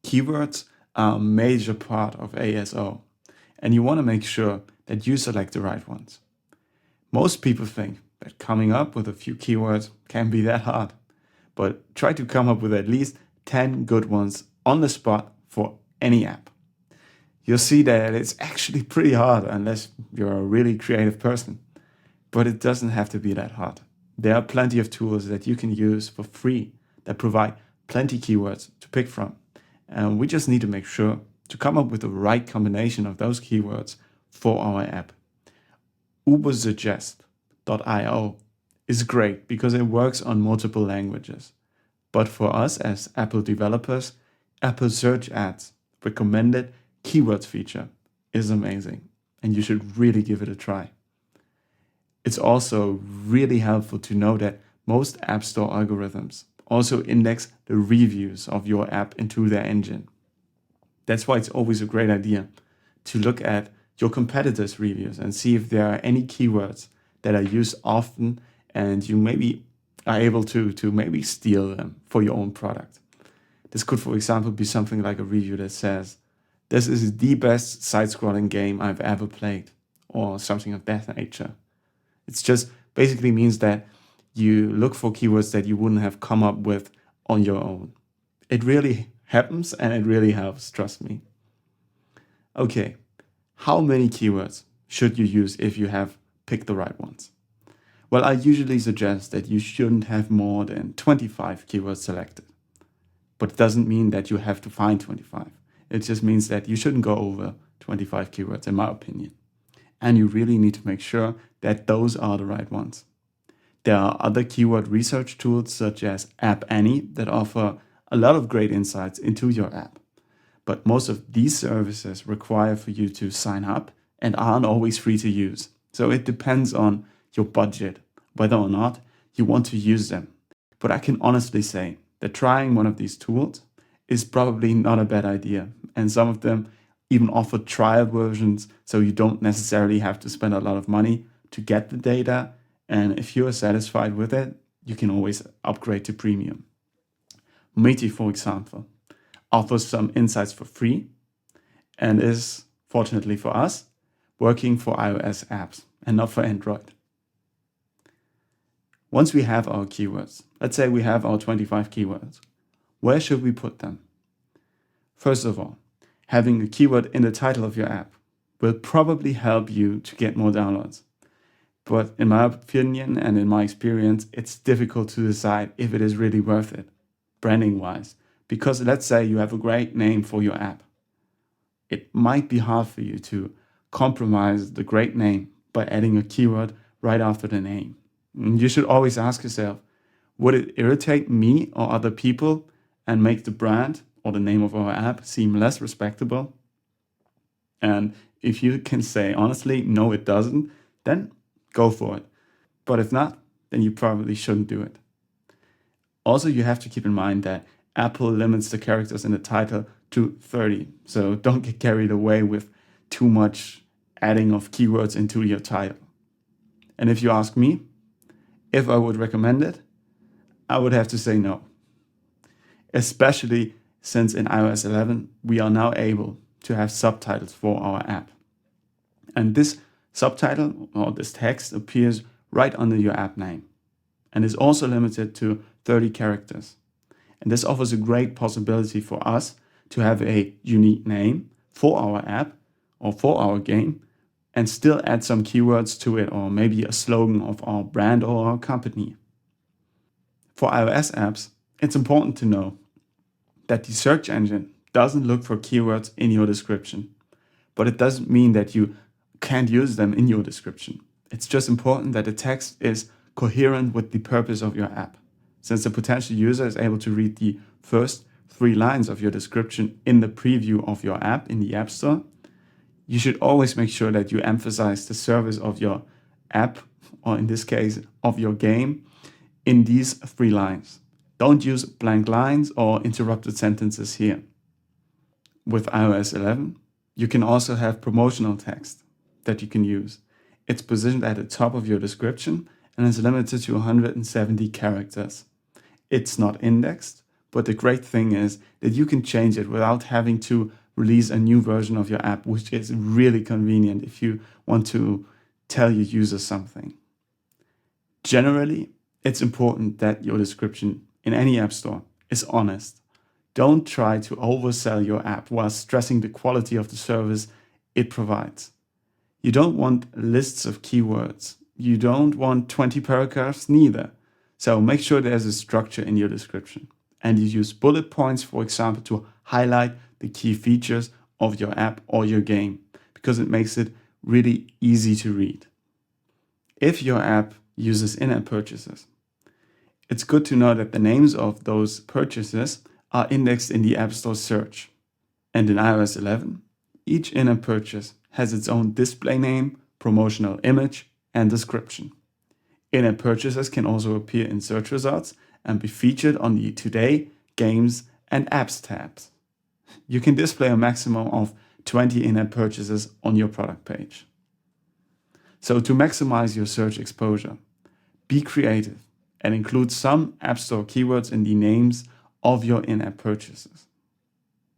Keywords are a major part of ASO, and you want to make sure that you select the right ones. Most people think that coming up with a few keywords can be that hard, but try to come up with at least 10 good ones on the spot for any app. You'll see that it's actually pretty hard unless you're a really creative person, but it doesn't have to be that hard. There are plenty of tools that you can use for free that provide plenty keywords to pick from. And we just need to make sure to come up with the right combination of those keywords for our app. Ubersuggest.io is great because it works on multiple languages. But for us as Apple developers, Apple Search Ads recommended keywords feature is amazing, and you should really give it a try. It's also really helpful to know that most App Store algorithms also index the reviews of your app into their engine. That's why it's always a great idea to look at your competitors' reviews and see if there are any keywords that are used often and you maybe are able to maybe steal them for your own product. This could, for example, be something like a review that says, "This is the best side-scrolling game I've ever played," or something of that nature. It just basically means that you look for keywords that you wouldn't have come up with on your own. It really happens and it really helps, trust me. Okay, how many keywords should you use if you have picked the right ones? Well, I usually suggest that you shouldn't have more than 25 keywords selected. But it doesn't mean that you have to find 25. It just means that you shouldn't go over 25 keywords, in my opinion. And you really need to make sure that those are the right ones. There are other keyword research tools such as App Annie that offer a lot of great insights into your app. But most of these services require for you to sign up and aren't always free to use. So it depends on your budget, whether or not you want to use them. But I can honestly say that trying one of these tools is probably not a bad idea. And some of them even offer trial versions, so you don't necessarily have to spend a lot of money to get the data. And if you are satisfied with it, you can always upgrade to premium. Meti, for example, offers some insights for free and is, fortunately for us, working for iOS apps and not for Android. Once we have our keywords, let's say we have our 25 keywords, where should we put them? First of all, having a keyword in the title of your app will probably help you to get more downloads. But in my opinion and in my experience, it's difficult to decide if it is really worth it, branding-wise. Because let's say you have a great name for your app. It might be hard for you to compromise the great name by adding a keyword right after the name. You should always ask yourself, would it irritate me or other people and make the brand or the name of our app seem less respectable? And if you can say honestly, no, it doesn't, then go for it. But if not, then you probably shouldn't do it. Also, you have to keep in mind that Apple limits the characters in the title to 30. So don't get carried away with too much adding of keywords into your title. And if you ask me, if I would recommend it, I would have to say no. Especially since in iOS 11, we are now able to have subtitles for our app. And this subtitle or this text appears right under your app name and is also limited to 30 characters. And this offers a great possibility for us to have a unique name for our app or for our game and still add some keywords to it or maybe a slogan of our brand or our company. For iOS apps, it's important to know that the search engine doesn't look for keywords in your description, but it doesn't mean that you can't use them in your description. It's just important that the text is coherent with the purpose of your app. Since the potential user is able to read the first 3 lines of your description in the preview of your app in the App Store, you should always make sure that you emphasize the service of your app, or in this case, of your game, in these 3 lines. Don't use blank lines or interrupted sentences here. With iOS 11, you can also have promotional text that you can use. It's positioned at the top of your description and is limited to 170 characters. It's not indexed, But the great thing is that you can change it without having to release a new version of your app, which is really convenient if you want to tell your users something. Generally, it's important that your description in any app store is honest. Don't try to oversell your app while stressing the quality of the service it provides. You don't want lists of keywords. You don't want 20 paragraphs neither. So make sure there's a structure in your description. And you use bullet points, for example, to highlight the key features of your app or your game, because it makes it really easy to read. If your app uses in-app purchases, it's good to know that the names of those purchases are indexed in the App Store search. And in iOS 11, each in-app purchase has its own display name, promotional image, and description. In-app purchases can also appear in search results and be featured on the Today, Games, and Apps tabs. You can display a maximum of 20 in-app purchases on your product page. So to maximize your search exposure, be creative and include some App Store keywords in the names of your in-app purchases.